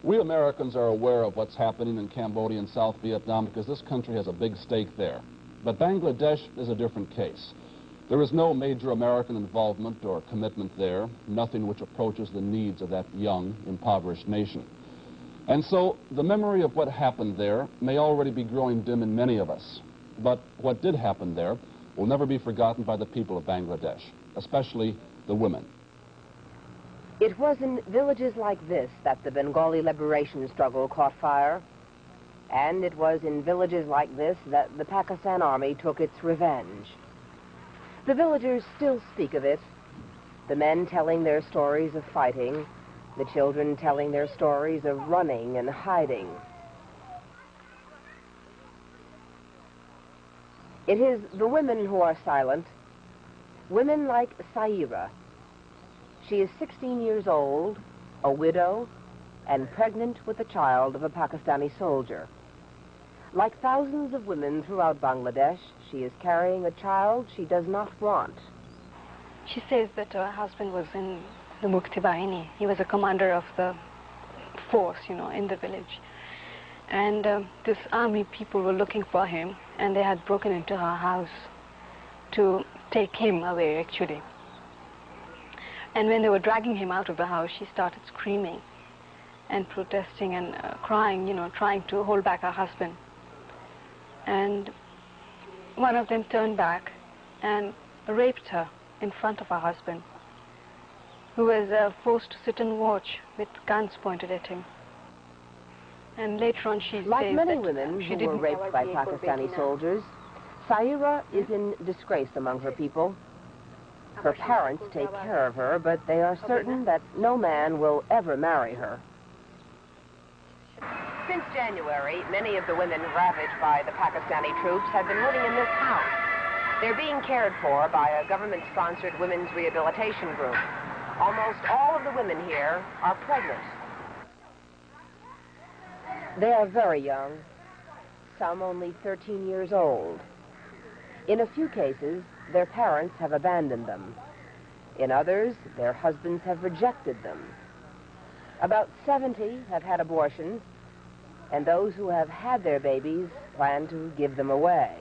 We Americans are aware of what's happening in Cambodia and South Vietnam because this country has a big stake there. But Bangladesh is a different case. There is no major American involvement or commitment there, nothing which approaches the needs of that young, impoverished nation. And so the memory of what happened there may already be growing dim in many of us. But what did happen there will never be forgotten by the people of Bangladesh, especially the women. It was in villages like this that the Bengali liberation struggle caught fire. And it was in villages like this that the Pakistan Army took its revenge. The villagers still speak of it, the men telling their stories of fighting, the children telling their stories of running and hiding. It is the women who are silent, women like Saira. She is 16 years old, a widow, and pregnant with the child of a Pakistani soldier. Like thousands of women throughout Bangladesh, she is carrying a child she does not want. She says that her husband was in the Mukti Bahini. He was a commander of the force, in the village. And this army people were looking for him, and they had broken into her house to take him away, actually. And when they were dragging him out of the house, she started screaming and protesting and crying, trying to hold back her husband. And one of them turned back and raped her in front of her husband, who was forced to sit and watch with guns pointed at him. And later on she like says many that women who were raped by Pakistani soldiers, Saira is in disgrace among her people. Her parents take care of her, but they are certain that no man will ever marry her. Since January, many of the women ravaged by the Pakistani troops have been living in this house. They're being cared for by a government-sponsored women's rehabilitation group. Almost all of the women here are pregnant. They are very young, some only 13 years old. In a few cases, their parents have abandoned them. In others, their husbands have rejected them. About 70 have had abortions, and those who have had their babies plan to give them away.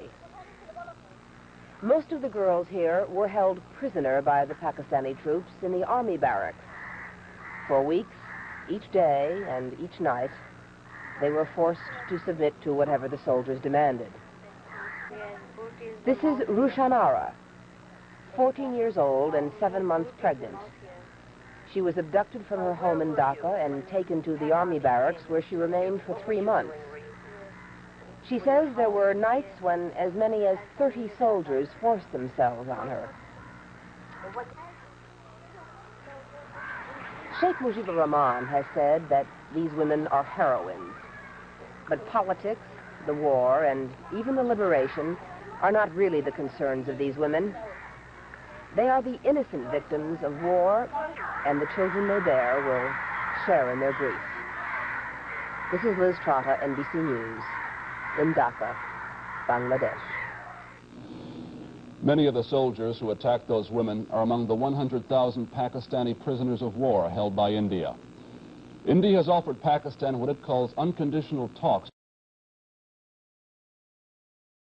Most of the girls here were held prisoner by the Pakistani troops in the army barracks. For weeks, each day and each night, they were forced to submit to whatever the soldiers demanded. This is Rushanara, 14 years old and 7 months pregnant. She was abducted from her home in Dhaka and taken to the army barracks, where she remained for 3 months. She says there were nights when as many as 30 soldiers forced themselves on her. Sheikh Mujibur Rahman has said that these women are heroines. But politics, the war, and even the liberation are not really the concerns of these women. They are the innocent victims of war, and the children they bear will share in their grief. This is Liz Trotta, NBC News, in Dhaka, Bangladesh. Many of the soldiers who attacked those women are among the 100,000 Pakistani prisoners of war held by India. India has offered Pakistan what it calls unconditional talks